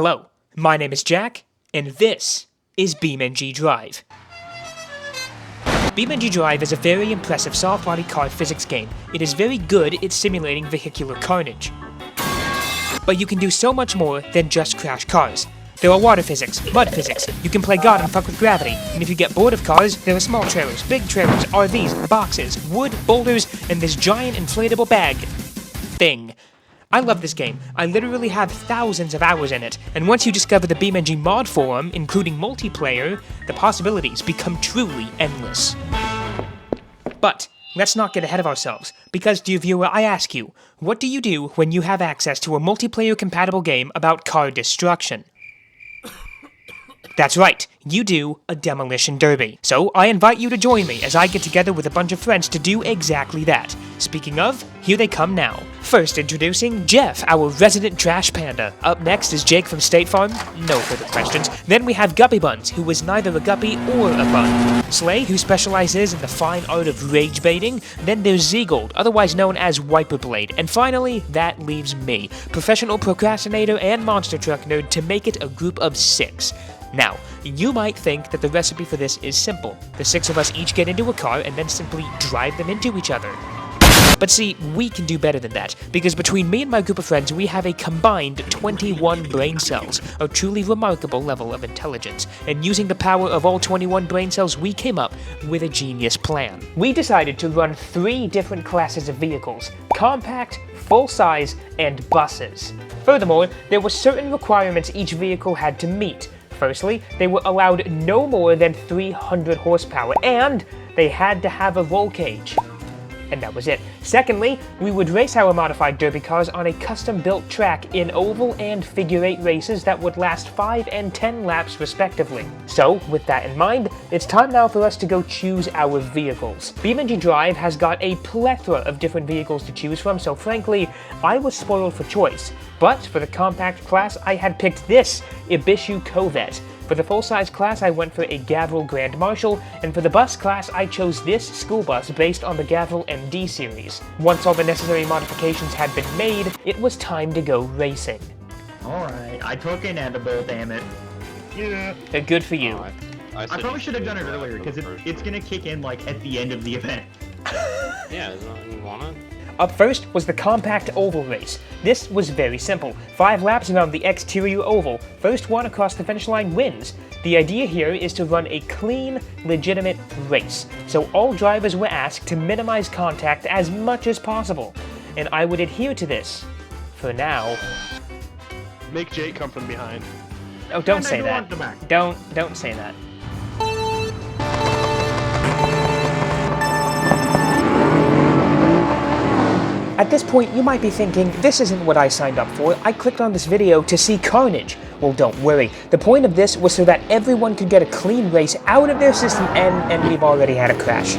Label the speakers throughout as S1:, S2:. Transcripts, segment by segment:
S1: Hello, my name is Jack, and this is BeamNG Drive. BeamNG Drive is a very impressive soft-body car physics game. It is very good at simulating vehicular carnage. But you can do so much more than just crash cars. There are water physics, mud physics, you can play God and fuck with gravity, and if you get bored of cars, there are small trailers, big trailers, RVs, boxes, wood, boulders, and this giant inflatable bag thing. I love this game. I literally have thousands of hours in it, and once you discover the BeamNG mod forum, including multiplayer, the possibilities become truly endless. But let's not get ahead of ourselves, because dear viewer, I ask you, what do you do when you have access to a multiplayer-compatible game about car destruction? That's right, you do a demolition derby. So I invite you to join me as I get together with a bunch of friends to do exactly that. Speaking of, here they come now. First introducing Jeff, our resident trash panda. Up next is Jake from State Farm, no further questions. Then we have Guppy Buns, who is neither a guppy or a bun. Slay, who specializes in the fine art of rage baiting. Then there's Zegold, otherwise known as Wiper Blade. And finally, that leaves me, professional procrastinator and monster truck nerd, to make it a group of 6. Now, you might think that the recipe for this is simple. The 6 of us each get into a car and then simply drive them into each other. But see, we can do better than that, because between me and my group of friends, we have a combined 21 brain cells, a truly remarkable level of intelligence, and using the power of all 21 brain cells, we came up with a genius plan. We decided to run 3 different classes of vehicles: compact, full-size, and buses. Furthermore, there were certain requirements each vehicle had to meet. Firstly, they were allowed no more than 300 horsepower, and they had to have a roll cage. And that was it. Secondly, we would race our modified derby cars on a custom-built track in oval and figure-8 races that would last 5 and 10 laps respectively. So, with that in mind, it's time now for us to go choose our vehicles. BeamNG Drive has got a plethora of different vehicles to choose from, so frankly, I was spoiled for choice. But for the compact class, I had picked this Ibishu Corvette. For the full-size class, I went for a Gavril Grand Marshal, and for the bus class, I chose this school bus based on the Gavril MD series. Once all the necessary modifications had been made, it was time to go racing.
S2: Alright, I took an edible, damn it.
S1: Yeah. Good for you.
S2: I probably should have done it earlier, because it's gonna kick in, like, at the end of the event.
S3: Yeah, you wanna?
S1: Up first was the compact oval race. This was very simple. 5 laps around the exterior oval. First one across the finish line wins. The idea here is to run a clean, legitimate race. So all drivers were asked to minimize contact as much as possible. And I would adhere to this. For now.
S4: Make Jake come from behind.
S1: Oh, don't say that. Don't say that. At this point, you might be thinking, this isn't what I signed up for. I clicked on this video to see carnage. Well, don't worry. The point of this was so that everyone could get a clean race out of their system, and we've already had a crash.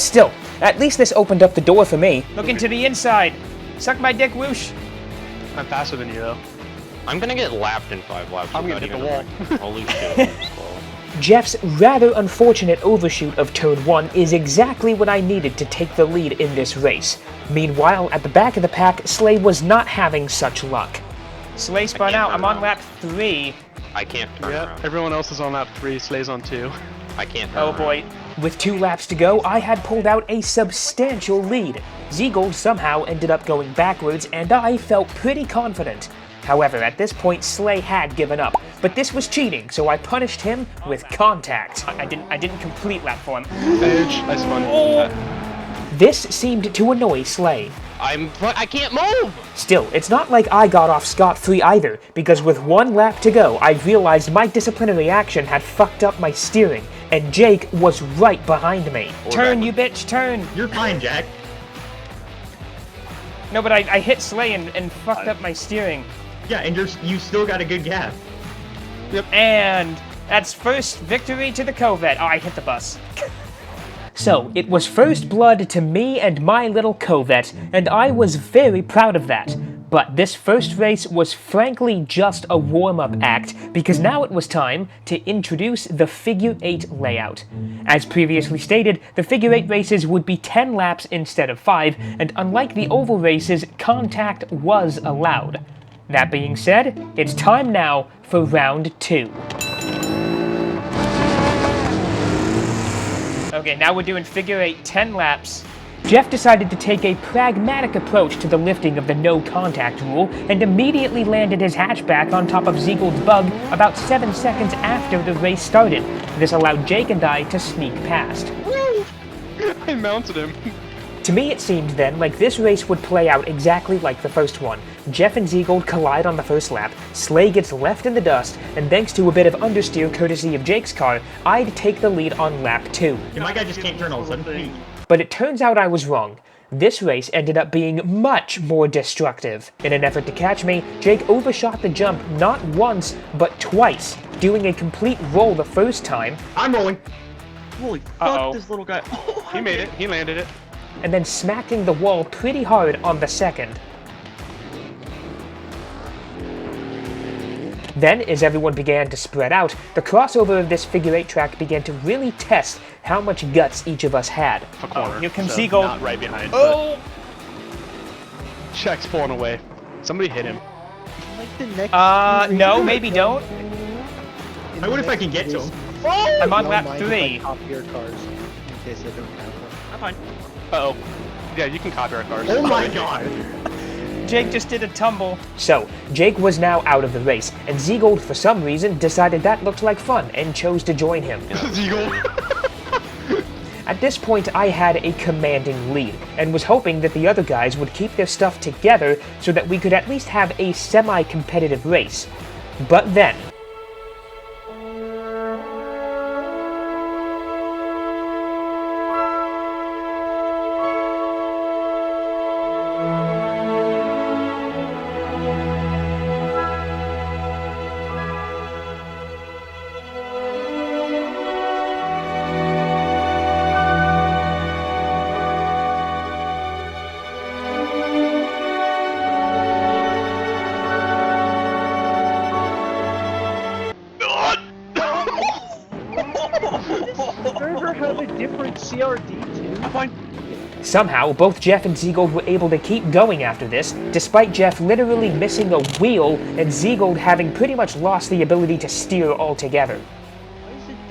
S1: Still, at least this opened up the door for me. Look into the inside. Suck my dick, whoosh.
S4: I'm faster than you, though.
S3: I'm gonna get lapped in 5 laps.
S4: I'm gonna hit the wall.
S3: Holy shit.
S1: Jeff's rather unfortunate overshoot of turn 1 is exactly what I needed to take the lead in this race. Meanwhile, at the back of the pack, Slay was not having such luck. Slay spun out. I'm on lap 3.
S3: I can't turn around.
S4: Everyone else is on lap 3, Slay's on 2.
S3: I can't turn
S1: around. Oh boy. With 2 laps to go, I had pulled out a substantial lead. Zegold somehow ended up going backwards, and I felt pretty confident. However, at this point, Slay had given up, but this was cheating, so I punished him with contact. I didn't complete lap for him.
S4: Edge, I spun.
S1: Oh. This seemed to annoy Slay.
S3: I can't move!
S1: Still, it's not like I got off scot-free either, because with 1 lap to go, I realized my disciplinary action had fucked up my steering, and Jake was right behind me. Turn, you bitch, turn!
S2: You're fine, Jack.
S1: No, but I hit Slay and fucked up my steering.
S2: Yeah, and you still got a good gap.
S1: Yep. And that's first victory to the Corvette. Oh, I hit the bus. So, it was first blood to me and my little Corvette, and I was very proud of that. But this first race was frankly just a warm-up act, because now it was time to introduce the Figure 8 layout. As previously stated, the Figure 8 races would be 10 laps instead of 5, and unlike the oval races, contact was allowed. That being said, it's time now for round 2. Okay, now we're doing figure 8 10 laps. Jeff decided to take a pragmatic approach to the lifting of the no contact rule and immediately landed his hatchback on top of Ziegold's bug about 7 seconds after the race started. This allowed Jake and I to sneak past.
S4: Woo! I mounted him.
S1: To me, it seemed then like this race would play out exactly like the first one. Jeff and Ziegold collide on the first lap, Slay gets left in the dust, and thanks to a bit of understeer courtesy of Jake's car, I'd take the lead on lap 2.
S2: Yeah, my guy just can't turn all of a sudden.
S1: But it turns out I was wrong. This race ended up being much more destructive. In an effort to catch me, Jake overshot the jump not once, but twice, doing a complete roll the first time.
S2: I'm rolling.
S5: Holy fuck, this little guy. Oh,
S4: He made it. He landed it.
S1: And then smacking the wall pretty hard on the second. Then, as everyone began to spread out, the crossover of this figure 8 track began to really test how much guts each of us had.
S4: A corner.
S1: Here comes
S4: so
S1: Ziegold.
S4: Not right behind.
S1: Oh!
S4: But Check's pulling away. Somebody hit him.
S5: like the next
S1: No, maybe don't.
S2: I wonder if I can get to him.
S1: I'm on
S5: Don't
S1: lap
S5: mind if
S1: 3.
S5: I copy your cars in case I don't have one.
S2: I'm fine.
S4: Uh-oh. Yeah, you can copy our cars.
S2: Oh my god.
S1: Jake just did a tumble. So, Jake was now out of the race, and Ziegold, for some reason, decided that looked like fun and chose to join him. At this point, I had a commanding lead, and was hoping that the other guys would keep their stuff together so that we could at least have a semi-competitive race. But then...
S5: Server have a different CRD too? I'm fine.
S1: Somehow, both Jeff and Ziegold were able to keep going after this, despite Jeff literally missing a wheel and Ziegold having pretty much lost the ability to steer altogether.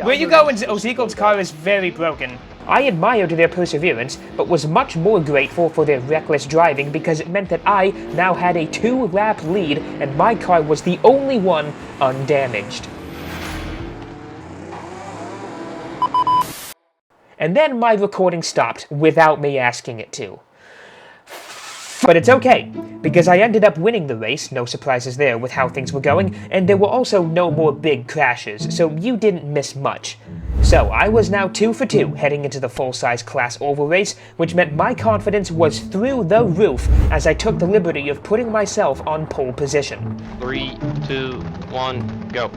S1: Where you going? Oh, Ziegold's car is very broken. I admired their perseverance, but was much more grateful for their reckless driving because it meant that I now had a 2-lap lead and my car was the only one undamaged. And then my recording stopped without me asking it to. But it's okay, because I ended up winning the race, no surprises there with how things were going, and there were also no more big crashes, so you didn't miss much. So I was now 2 for 2 heading into the full-size class oval race, which meant my confidence was through the roof as I took the liberty of putting myself on pole position.
S3: 3, 2, 1, go.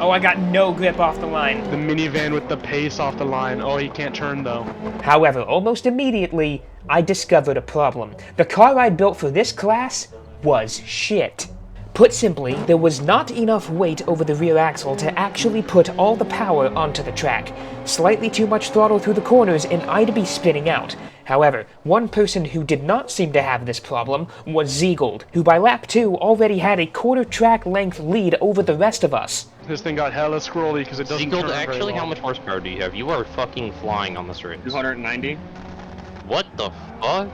S1: Oh, I got no grip off the line.
S4: The minivan with the pace off the line. Oh, he can't turn though.
S1: However, almost immediately, I discovered a problem. The car I built for this class was shit. Put simply, there was not enough weight over the rear axle to actually put all the power onto the track. Slightly too much throttle through the corners and I'd be spinning out. However, one person who did not seem to have this problem was Ziegold, who by lap 2 already had a quarter track length lead over the rest of us.
S4: This thing got hella scrolly because it doesn't turn
S3: Ziegold,
S4: very
S3: actually,
S4: well.
S3: how much horsepower do you have? You are fucking flying on this race.
S6: 290.
S3: What the fuck?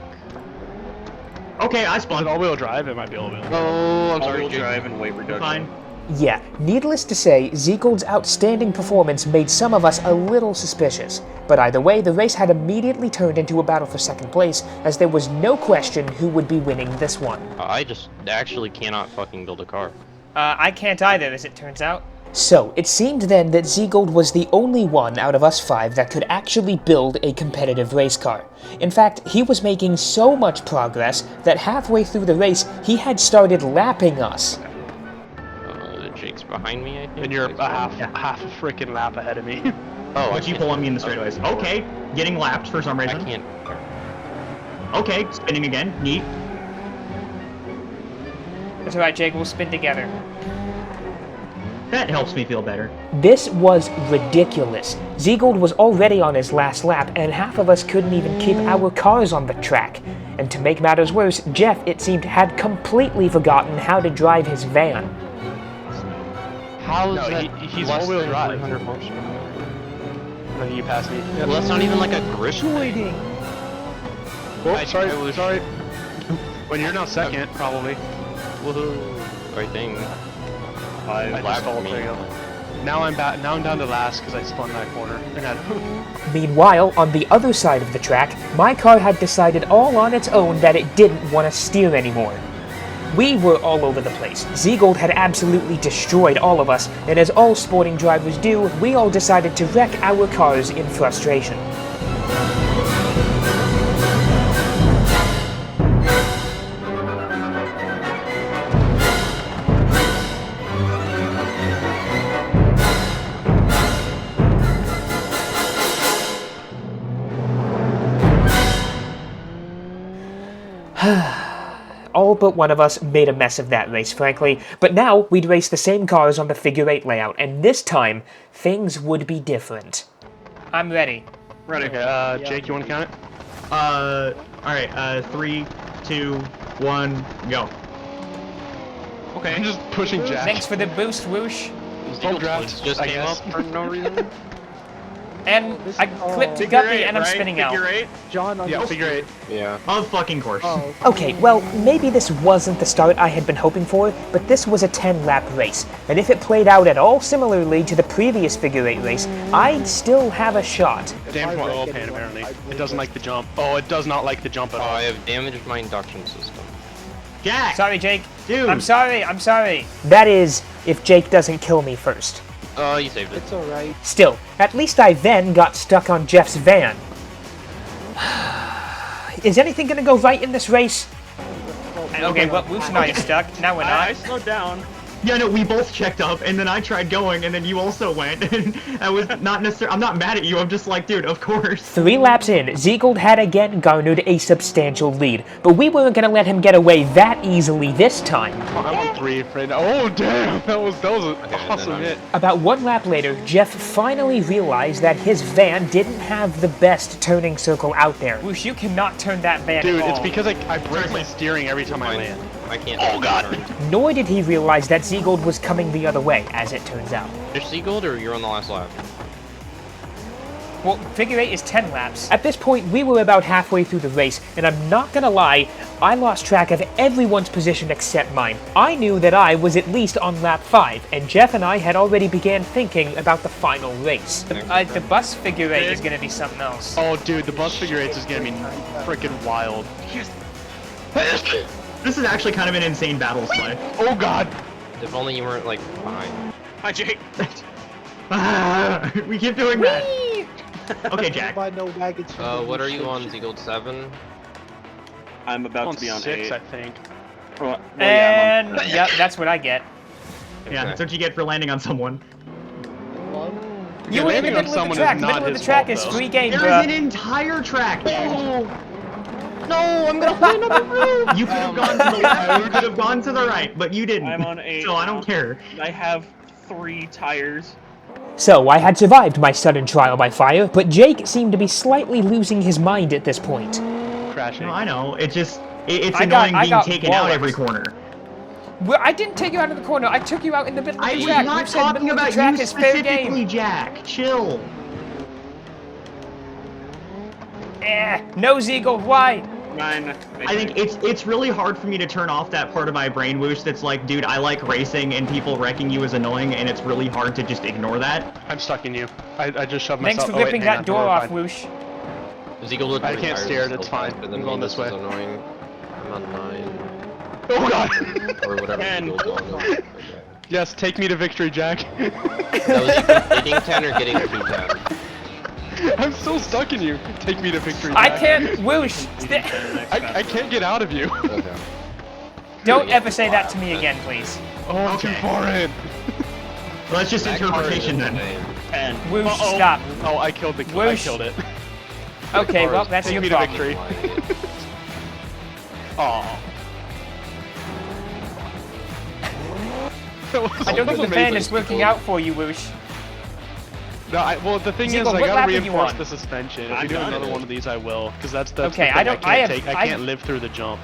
S2: Okay, I
S4: Is it
S2: spawned.
S4: all-wheel drive? It might be all-wheel.
S3: Oh, I'm sorry,
S6: All-wheel
S3: Jake.
S6: drive and weight reduction.
S2: Fine.
S1: Yeah, needless to say, Ziegold's outstanding performance made some of us a little suspicious. But either way, the race had immediately turned into a battle for second place, as there was no question who would be winning this one.
S3: I just actually cannot fucking build a car.
S1: I can't either, as it turns out. So, it seemed then that Ziegold was the only one out of us 5 that could actually build a competitive race car. In fact, he was making so much progress that halfway through the race, he had started lapping us.
S3: Jake's behind me, I think.
S4: And you're
S3: Jake's
S4: a
S3: behind me.
S4: half a freaking lap ahead of me.
S3: Oh, I
S2: What'd you
S3: can't-
S2: pull on me in the straightaways? Okay, getting lapped for some
S3: I
S2: reason.
S3: can't.
S2: Okay, spinning again. Neat.
S1: That's alright, Jake, we'll spin together.
S2: That helps me feel better.
S1: This was ridiculous. Ziegold was already on his last lap, and half of us couldn't even keep our cars on the track. And to make matters worse, Jeff, it seemed, had completely forgotten how to drive his van.
S3: How is
S4: No,
S3: that
S4: he's
S3: less
S4: all-wheel
S3: than
S4: drive.
S3: 300 horsepower?
S4: I think you passed me.
S3: Well, that's not even like a grip thing.
S4: Oh, sorry,
S3: I was-
S4: sorry. When you're now second, probably.
S3: Woohoo! I think.
S4: I
S3: lapped
S4: just stalled.
S3: me.
S4: There you go. Now I'm back. Now I'm down to last because I spun that corner and had.
S1: Meanwhile, on the other side of the track, my car had decided all on its own that it didn't want to steer anymore. We were all over the place. Ziegold had absolutely destroyed all of us, and as all sporting drivers do, we all decided to wreck our cars in frustration. All but one of us made a mess of that race, frankly, but now we'd race the same cars on the figure 8 layout, and this time, things would be different. I'm ready.
S4: Ready. Okay, Jake, you want to count it?
S2: Alright, 3, 2, 1, go.
S4: Okay. I'm just pushing Jack.
S1: Thanks for the boost, Whoosh.
S4: Home draft,
S3: Just
S4: I
S3: came
S4: guess.
S3: up for no reason.
S1: And I clipped Guppy and I'm spinning out.
S2: Figure 8?
S5: John, on
S4: Yeah,
S5: this-
S4: figure 8.
S3: Yeah.
S2: Of fucking course.
S5: Oh,
S1: Okay, well, maybe this wasn't the start I had been hoping for, but this was a 10-lap race, and if it played out at all similarly to the previous figure 8 race, I'd still have a shot.
S4: Damn
S5: I
S4: oil
S5: reckon
S4: pan,
S5: it
S4: apparently.
S5: won't.
S4: It doesn't like the jump. Oh, it does not like the jump at
S3: Oh,
S4: all.
S3: I have damaged my induction system.
S2: Jack!
S1: Sorry, Jake.
S2: Dude!
S1: I'm sorry. That is, if Jake doesn't kill me first.
S3: You saved it.
S5: it's alright.
S1: Still, at least I then got stuck on Jeff's van. Is anything gonna go right in this race? Okay, well, Whoosh and I are stuck. Now we're
S5: I
S1: not.
S5: slowed down.
S2: Yeah, no, we both checked up, and then I tried going, and then you also went, and I was not necessarily- I'm not mad at you, I'm just like, dude, of course.
S1: 3 laps in, Ziegold had again garnered a substantial lead, but we weren't gonna let him get away that easily this time.
S4: I'm on 3 right now. Oh, damn! That was an
S3: then
S4: awesome
S3: I'm-
S4: hit.
S1: About 1 lap later, Jeff finally realized that his van didn't have the best turning circle out there. Whoosh, you cannot turn that van
S4: Dude, it's because I break my steering every time I land.
S3: I can't.
S4: Oh, God.
S1: Nor did he realize that Ziegold was coming the other way, as it turns out.
S3: You're Seagold or you're on the last lap?
S1: Well, figure 8 is 10 laps. At this point, we were about halfway through the race, and I'm not gonna lie, I lost track of everyone's position except mine. I knew that I was at least on lap 5, and Jeff and I had already began thinking about the final race. The bus figure 8 is gonna be something else.
S4: Oh, dude, the bus figure 8 is gonna be freaking wild.
S2: This is actually kind of an insane battle play.
S4: Oh, God!
S3: If only you weren't like behind.
S2: Hi, Jake. We keep doing that. Okay, Jack.
S5: Buy no wagons from the
S3: What are you on,
S5: station.
S3: Seagold 7?
S5: I'm about
S4: On
S5: to be on
S4: 6,
S5: 8.
S4: I think.
S1: And, yep, that's what I get.
S2: Yeah, that's what you get for landing on someone.
S1: You were in the
S4: landing on
S1: middle of the
S4: someone
S1: track.
S4: is
S1: The
S4: not
S1: middle of the
S4: his
S1: track
S4: fault,
S1: is
S4: though.
S1: free game,
S2: There is an entire track.
S3: No, I'm gonna fly another roof!
S2: You could have gone to the left, you could have gone to the right, but you didn't.
S6: I'm on 8
S2: So I
S6: now.
S2: don't care.
S6: I have 3 tires.
S1: So, I had survived my sudden trial by fire, but Jake seemed to be slightly losing his mind at this point.
S4: Crashing.
S2: No, I know. It's just, it's
S1: I got-
S2: annoying
S1: I
S2: being
S1: got
S2: taken out
S1: walloped.
S2: every corner.
S1: Well, I didn't take you out of the corner. I took you out in the middle of
S2: I
S1: the
S2: was
S1: track.
S2: not
S1: You said
S2: talking
S1: middle of
S2: about
S1: the track
S2: you
S1: is fair
S2: specifically,
S1: game.
S2: Jack. Chill.
S1: No, Ziegold, why?
S6: 9.
S2: I think it's really hard for me to turn off that part of my brain whoosh that's like, dude, I like racing and people wrecking you is annoying, and it's really hard to just ignore that.
S4: I'm stuck in you. I just shoved
S1: Thanks
S4: myself.
S1: for
S4: oh, wait,
S1: ripping
S4: hang
S1: that
S4: on,
S1: door
S4: never
S1: off,
S4: mind.
S1: Whoosh.
S3: Seagold with
S4: I
S3: 3
S4: can't
S3: tires
S4: steer it,
S3: is
S4: it's
S3: still
S4: fine.
S3: faster
S4: I'm
S3: than
S4: going
S3: me.
S4: this way.
S3: Is annoying. I'm on 9.
S4: Oh, God!
S3: Or whatever
S6: 10.
S3: Seagold's on. Okay.
S4: Yes, take me to victory, Jack.
S3: That was you getting 10 or getting 210?
S4: I'm still stuck in you. Take me to victory,
S1: I
S4: Jack.
S1: can't, Whoosh.
S4: I can't get out of you.
S3: Okay.
S1: Don't ever say that to me again, please.
S4: Oh, I'm too far in.
S2: Well, that's just interpretation then.
S6: 10.
S1: Whoosh,
S6: Uh-oh.
S1: stop.
S4: Oh, I killed the. I
S1: Whoosh.
S4: killed it.
S1: Okay, well, that's
S4: Take
S1: your
S4: me to
S1: problem.
S4: victory. Aw.
S1: I don't think the fan is working out for you, Whoosh.
S4: No, well, the thing
S1: Ziegler,
S4: is, I
S1: what lap
S4: gotta
S1: are you
S4: reinforce
S1: on?
S4: the suspension. If
S5: I'm
S4: we do
S5: done.
S4: another one of these, I will, because that's
S1: Okay,
S4: the thing I can't live through the jump.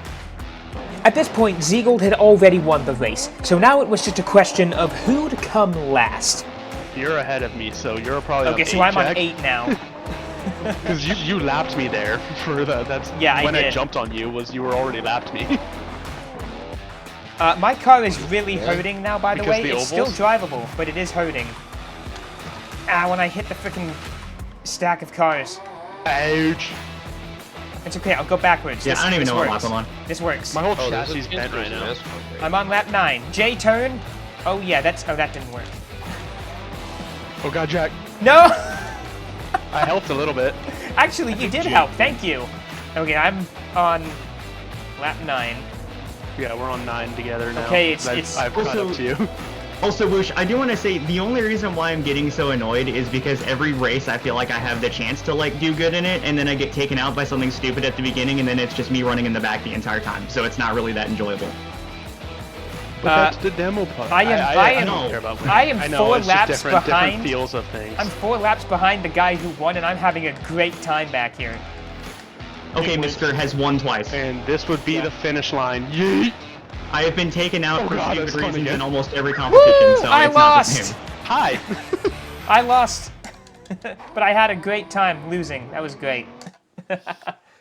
S1: At this point, Ziegler had already won the race, so now it was just a question of who'd come last.
S4: You're ahead of me, so you're probably
S1: Okay,
S4: on 8,
S1: so I'm on
S4: Jack.
S1: 8 now.
S4: Because you lapped me there for that's
S1: Yeah,
S4: when
S1: I
S4: I
S1: did.
S4: jumped on you was you were already lapped me.
S1: My car is really hurting now, by the
S4: Because
S1: way.
S4: the
S1: It's still
S4: ovals?
S1: drivable, but it is hurting. When I hit the freaking stack of cars.
S4: Ouch.
S1: It's okay, I'll go backwards.
S2: Yeah, I don't even
S1: this
S2: know what
S1: works.
S2: lap I'm on.
S1: This works.
S4: My whole
S3: Oh,
S4: chassis is bent right now.
S1: I'm on lap 9. J turn. Oh yeah, that didn't work.
S4: Oh god, Jack.
S1: No!
S4: I helped a little bit.
S1: Actually, you did help, thank you. Okay, I'm on lap 9.
S4: Yeah, we're on 9 together now.
S1: Okay,
S4: I've caught
S2: Also-
S4: up to you.
S2: Also, Woosh, I do want to say the only reason why I'm getting so annoyed is because every race I feel like I have the chance to like do good in it, and then I get taken out by something stupid at the beginning, and then it's just me running in the back the entire time. So it's not really that enjoyable.
S4: But that's the demo part.
S1: I am
S4: don't care about winning.
S1: I am
S4: know,
S1: 4
S4: it's just
S1: laps
S4: different
S1: behind.
S4: feels of things.
S1: I'm 4 laps behind the guy who won, and I'm having a great time back here.
S2: Okay, Mr. has won twice.
S4: And this would be the finish line. Yeet!
S2: I have been taken out
S4: Oh
S2: for
S4: God,
S2: stupid
S4: that's funny,
S2: reasons
S4: yeah.
S2: in almost every competition,
S1: Woo!
S2: so
S1: I
S2: it's not the
S1: lost!
S2: same.
S4: Hi!
S1: I lost, but I had a great time losing. That was great.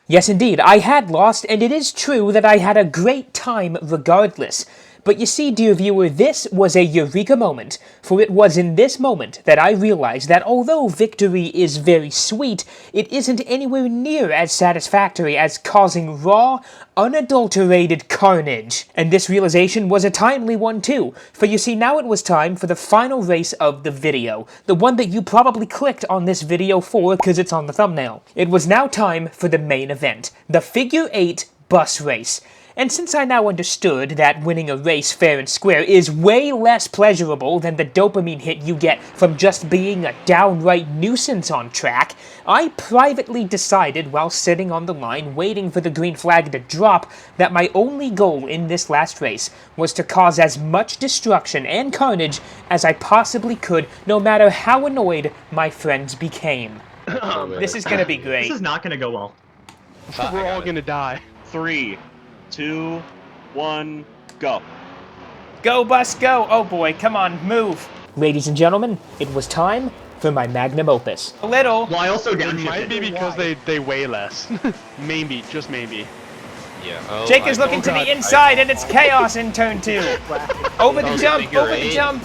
S1: Yes, indeed, I had lost, and it is true that I had a great time regardless. But you see, dear viewer, this was a eureka moment, for it was in this moment that I realized that although victory is very sweet, it isn't anywhere near as satisfactory as causing raw, unadulterated carnage. And this realization was a timely one too, for you see, now it was time for the final race of the video, the one that you probably clicked on this video for because it's on the thumbnail. It was now time for the main event, the Figure 8 bus race. And since I now understood that winning a race fair and square is way less pleasurable than the dopamine hit you get from just being a downright nuisance on track, I privately decided while sitting on the line waiting for the green flag to drop that my only goal in this last race was to cause as much destruction and carnage as I possibly could, no matter how annoyed my friends became. This is gonna be great.
S2: This is not going to go well.
S4: We're all gonna die.
S5: 3, 2, 1, go.
S1: Go, bus, go! Oh boy, come on, move! Ladies and gentlemen, it was time for my magnum opus. A little.
S2: Well, I also
S4: It
S2: downshifted.
S4: might be because they weigh less. Maybe, just maybe.
S3: Yeah. Oh,
S1: Jake is looking to
S4: God.
S1: the inside, and it's chaos in turn 2. Over the jump,
S3: figure
S1: over the
S3: eight.
S1: jump!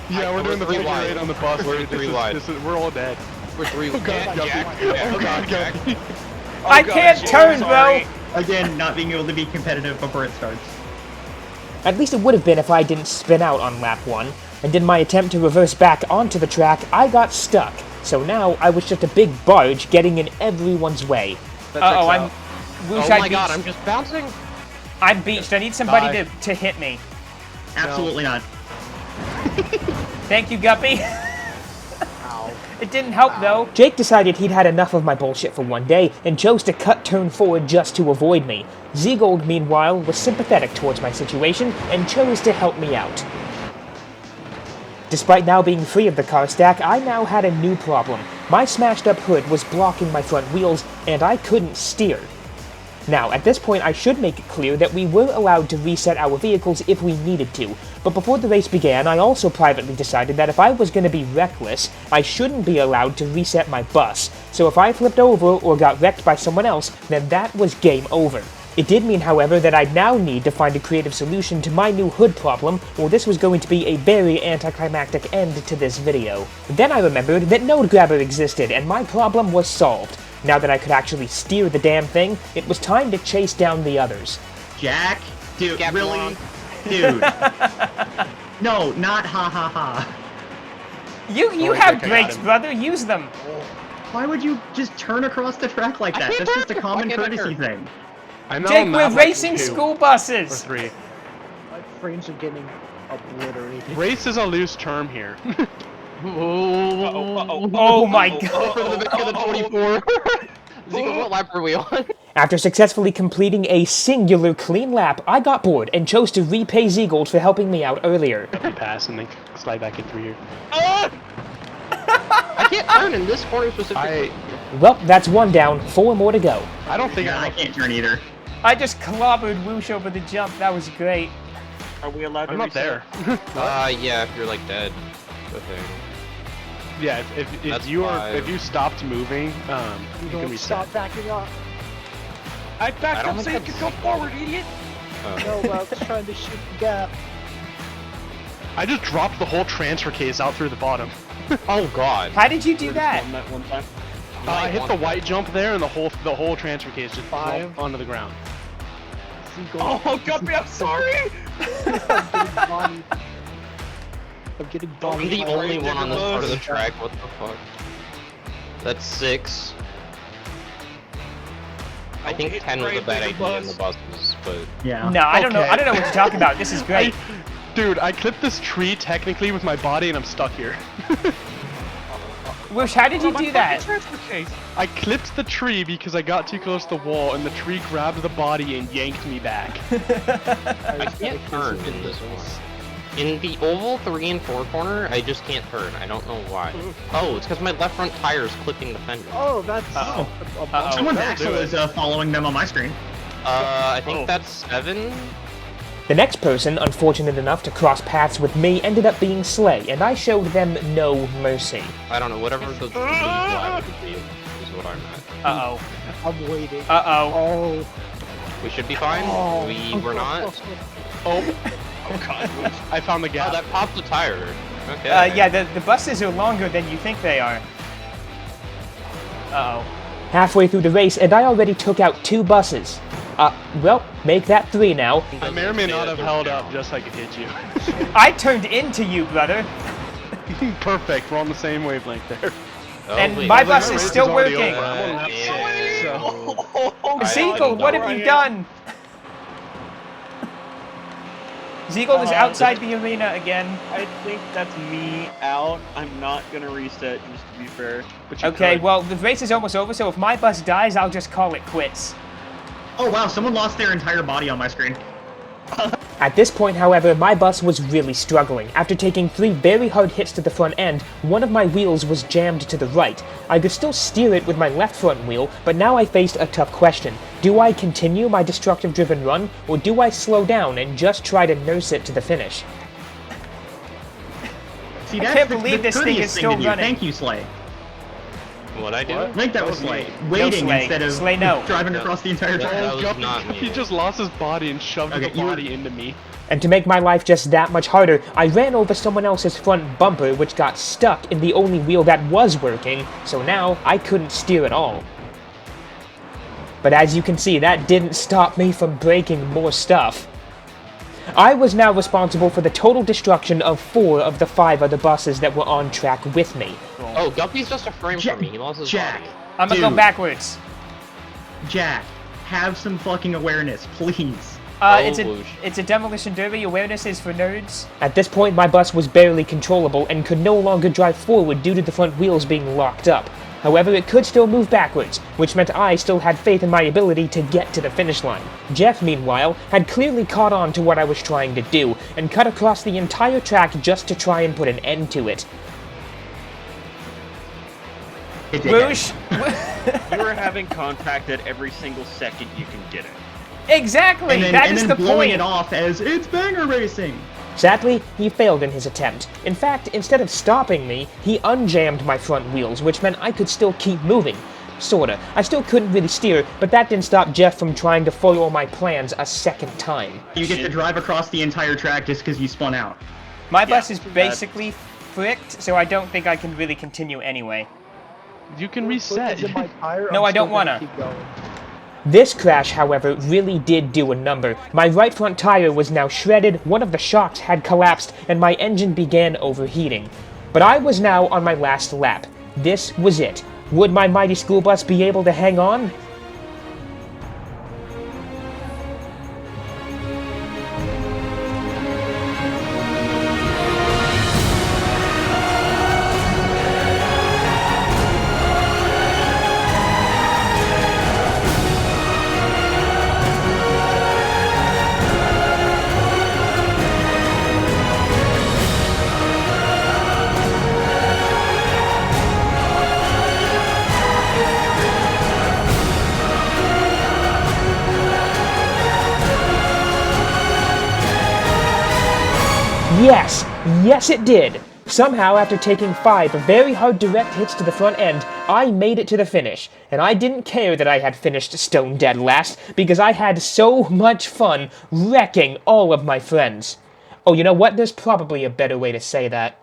S4: Yeah, we're doing the
S3: three
S4: figure
S3: wide.
S4: 8 on the bus.
S3: We're three wide.
S4: We're all dead.
S3: We're 3.
S4: Oh god, Guppy. Oh god, Guppy.
S1: I can't turn, bro!
S2: Again, not being able to be competitive before it starts.
S1: At least it would have been if I didn't spin out on lap 1, and in my attempt to reverse back onto the track, I got stuck. So now I was just a big barge getting in everyone's way. Uh-oh, I'm...
S3: Oh my god, I'm just bouncing.
S1: I'm beached. I need somebody
S4: Bye.
S1: to hit me.
S2: Absolutely not.
S1: Thank you, Guppy. It didn't help, though. Jake decided he'd had enough of my bullshit for one day and chose to cut turn forward just to avoid me. Ziegold, meanwhile, was sympathetic towards my situation and chose to help me out. Despite now being free of the car stack, I now had a new problem. My smashed up hood was blocking my front wheels, and I couldn't steer. Now, at this point, I should make it clear that we were allowed to reset our vehicles if we needed to, but before the race began, I also privately decided that if I was going to be reckless, I shouldn't be allowed to reset my bus, so if I flipped over or got wrecked by someone else, then that was game over. It did mean, however, that I'd now need to find a creative solution to my new hood problem, or this was going to be a very anticlimactic end to this video. Then I remembered that Node Grabber existed, and my problem was solved. Now that I could actually steer the damn thing, it was time to chase down the others.
S2: Jack? Dude,
S3: Get
S2: really?
S3: wrong.
S2: Dude. No, not ha ha ha.
S1: You
S4: Oh,
S1: have
S4: Jake, I got
S1: brakes,
S4: him.
S1: brother, use them!
S2: Why would you just turn across the track like that?
S3: can't
S2: That's just a
S3: turn.
S2: common
S3: Why can't I
S2: courtesy
S3: turn?
S2: thing.
S4: I'm now
S1: Jake,
S4: on
S1: we're
S4: map like
S1: racing
S4: 2
S1: school
S4: or
S1: buses!
S4: 3.
S7: My frames are getting obliterated.
S4: Race is a loose term here.
S1: Oh my god!
S3: From the back of the 24. Zico, what lap are we on?
S1: After successfully completing a singular clean lap, I got bored and chose to repay Ziegold for helping me out earlier.
S4: Pass and then slide back in through here.
S3: I can't turn in this corner specifically.
S1: Well, that's one down, 4 more to go.
S4: I don't think
S2: Yeah, I can't turn either.
S1: I just clobbered Whoosh over the jump. That was great.
S6: Are we allowed to
S4: I'm not
S6: reset?
S4: there.
S3: Yeah, if you're like dead. Okay.
S4: Yeah,
S3: That's
S4: if you stopped moving, you can
S7: Don't
S4: reset.
S7: stop backing up.
S6: I backed
S3: don't
S6: up so
S3: think
S6: you
S3: that's-
S6: could go forward, idiot!
S7: No, I was trying to shoot the gap.
S4: I just dropped the whole transfer case out through the bottom.
S3: Oh god.
S1: How did you do that?
S6: On that one time.
S4: I hit the white jump there, and the whole transfer case just
S7: Five.
S4: dropped onto the ground.
S6: Oh, Guppy, I'm sorry!
S7: I'm getting
S3: I'm
S7: bombed.
S3: the
S7: by
S3: only
S7: lightning.
S3: one on this part of the track. What the fuck? That's 6. I think 10 was a bad idea in the buses, but
S2: Yeah.
S1: No, I don't know.
S4: Okay.
S1: I don't know what you're talking about. This is great.
S4: Dude, I clipped this tree technically with my body, and I'm stuck here.
S1: Whoosh, how did you do that?
S6: Transfer case.
S4: I clipped the tree because I got too close to the wall, and the tree grabbed the body and yanked me back.
S3: I can't turn in this one. In the oval 3 and 4 corner, I just can't turn. I don't know why. Oh, it's because my left front tire is clipping the fender.
S7: Oh, that's
S1: Uh-oh.
S7: a bunch
S2: Someone's
S7: of
S2: axle is following them on my screen.
S3: I think that's 7.
S1: The next person, unfortunate enough to cross paths with me, ended up being Slay, and I showed them no mercy.
S3: I don't know, whatever the blue flag would be is what I'm at.
S1: Uh-oh.
S7: I'm waiting.
S1: Uh-oh.
S7: Oh.
S3: We should be fine.
S7: Oh.
S3: We were not.
S4: Oh,
S6: Oh god.
S4: I found the
S3: Oh,
S4: gap.
S3: that popped the tire. Okay.
S1: Yeah, the buses are longer than you think they are. Uh-oh. Halfway through the race, and I already took out 2 buses. Well, make that 3 now.
S4: I may or may not have held up just so I could hit you.
S1: I turned into you, brother.
S4: Perfect, we're on the same wavelength there.
S3: Oh,
S1: and
S3: wait.
S1: my
S4: I was like,
S1: bus
S4: my
S1: is
S4: race
S1: still
S4: already
S1: working.
S4: over. I'm on lap
S3: Yeah.
S4: 6, so...
S1: Zegal, what have you done? Zegal is outside the arena again.
S6: I think that's me out. I'm not gonna reset, just to be fair.
S4: But you
S1: Okay,
S4: could.
S1: well, the race is almost over, so if my bus dies, I'll just call it quits.
S2: Oh wow, someone lost their entire body on my screen.
S1: At this point, however, my bus was really struggling. After taking 3 very hard hits to the front end, one of my wheels was jammed to the right. I could still steer it with my left front wheel, but now I faced a tough question. Do I continue my destructive-driven run, or do I slow down and just try to nurse it to the finish?
S2: See,
S1: I
S2: that's
S1: can't
S2: the
S1: believe this thing
S2: courteous
S1: is still
S2: to do.
S1: running.
S2: Thank you, Slay.
S3: What'd I do?
S2: I think that was Slay. Waiting
S1: Slay.
S2: instead of
S1: Slay, no.
S2: driving
S3: No.
S2: across the entire
S3: That
S2: track.
S3: was
S4: Guppy,
S3: not me.
S4: he just lost his body and shoved
S2: Okay,
S4: the
S2: you were-
S4: body into me.
S1: And to make my life just that much harder, I ran over someone else's front bumper, which got stuck in the only wheel that was working, so now I couldn't steer at all. But as you can see, that didn't stop me from breaking more stuff. I was now responsible for the total destruction of 4 of the 5 other buses that were on track with me.
S3: Oh, Guppy's just a frame
S2: Jack-
S3: for me. He lost his
S2: Jack.
S3: body.
S1: I'm gonna go
S2: Dude.
S1: backwards.
S2: Jack, have some fucking awareness, please.
S3: Whoosh.
S1: It's a demolition derby. Awareness is for nerds. At this point, my bus was barely controllable and could no longer drive forward due to the front wheels being locked up. However, it could still move backwards, which meant I still had faith in my ability to get to the finish line. Jeff, meanwhile, had clearly caught on to what I was trying to do, and cut across the entire track just to try and put an end to it.
S2: It did.
S1: Whoosh!
S6: You are having contact at every single second you can get it.
S1: Exactly!
S2: And then,
S1: That
S2: and
S1: is
S2: then
S1: the
S2: blowing
S1: point!
S2: it off as, it's banger racing.
S1: Sadly, he failed in his attempt. In fact, instead of stopping me, he unjammed my front wheels, which meant I could still keep moving. Sorta. I still couldn't really steer, but that didn't stop Jeff from trying to foil my plans a second time.
S2: You get to drive across the entire track just because you spun out.
S1: My bus is basically fricked, so I don't think I can really continue anyway.
S4: You can
S7: Foot
S4: reset.
S7: is in my tire,
S1: No,
S7: I'm
S1: I don't
S7: still gonna
S1: wanna.
S7: keep going.
S1: This crash, however, really did do a number. My right front tire was now shredded, one of the shocks had collapsed, and my engine began overheating. But I was now on my last lap. This was it. Would my mighty school bus be able to hang on? Yes! Yes, it did! Somehow, after taking 5 very hard direct hits to the front end, I made it to the finish. And I didn't care that I had finished stone dead last, because I had so much fun wrecking all of my friends. Oh, you know what? There's probably a better way to say that.